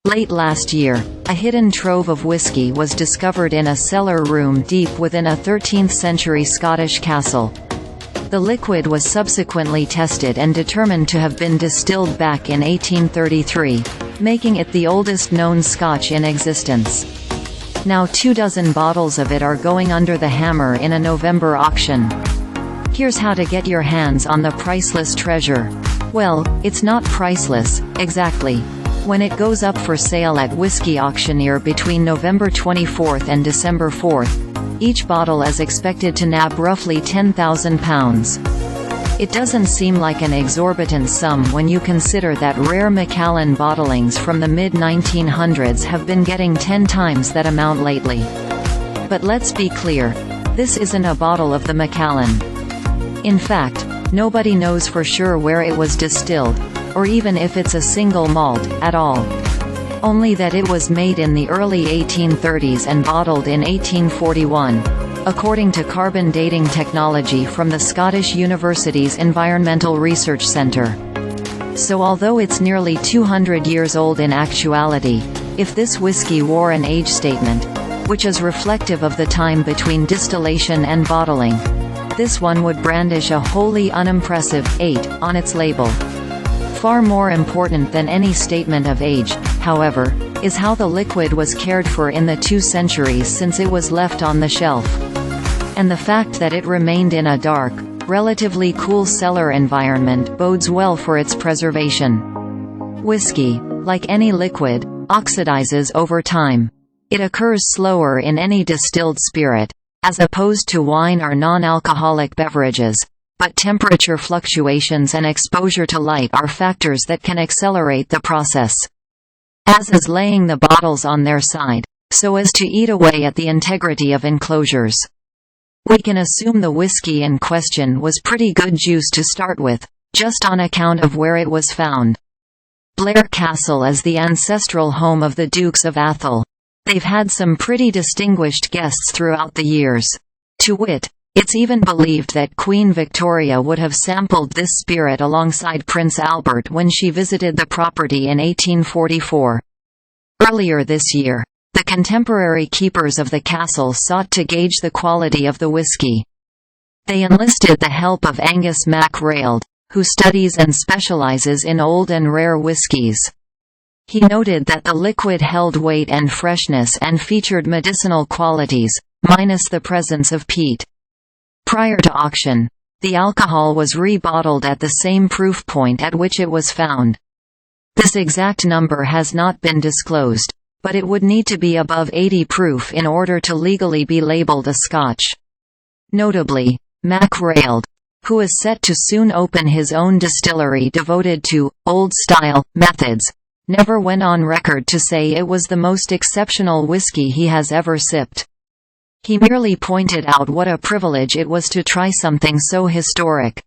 Late last year, a hidden trove of whiskey was discovered in a cellar room deep within a 13th-century Scottish castle. The liquid was subsequently tested and determined to have been distilled back in 1833, making it the oldest known Scotch in existence. Now 24 bottles of it are going under the hammer in a November auction. Here's how to get your hands on the priceless treasure. Well, it's not priceless, exactly. When it goes up for sale at Whisky Auctioneer between November 24 and December 4, each bottle is expected to nab roughly £10,000. It doesn't seem like an exorbitant sum when you consider that rare Macallan bottlings from the mid-1900s have been getting 10 times that amount lately. But let's be clear, this isn't a bottle of the Macallan. In fact, nobody knows for sure where it was distilled, or even if it's a single malt, at all. Only that it was made in the early 1830s and bottled in 1841, according to carbon dating technology from the Scottish University's Environmental Research Centre. So although it's nearly 200 years old in actuality, if this whiskey wore an age statement, which is reflective of the time between distillation and bottling, this one would brandish a wholly unimpressive 8 on its label. Far more important than any statement of age, however, is how the liquid was cared for in the 2 centuries since it was left on the shelf. And the fact that it remained in a dark, relatively cool cellar environment bodes well for its preservation. Whiskey, like any liquid, oxidizes over time. It occurs slower in any distilled spirit, as opposed to wine or non-alcoholic beverages. But temperature fluctuations and exposure to light are factors that can accelerate the process. As is laying the bottles on their side, so as to eat away at the integrity of enclosures. We can assume the whiskey in question was pretty good juice to start with, just on account of where it was found. Blair Castle is the ancestral home of the Dukes of Atholl. They've had some pretty distinguished guests throughout the years. To wit, it's even believed that Queen Victoria would have sampled this spirit alongside Prince Albert when she visited the property in 1844. Earlier this year, the contemporary keepers of the castle sought to gauge the quality of the whiskey. They enlisted the help of Angus MacRaild, who studies and specializes in old and rare whiskies. He noted that the liquid held weight and freshness and featured medicinal qualities, minus the presence of peat. Prior to auction, the alcohol was rebottled at the same proof point at which it was found. This exact number has not been disclosed, but it would need to be above 80 proof in order to legally be labeled a Scotch. Notably, MacRaild, who is set to soon open his own distillery devoted to old-style methods, never went on record to say it was the most exceptional whiskey he has ever sipped. He merely pointed out what a privilege it was to try something so historic.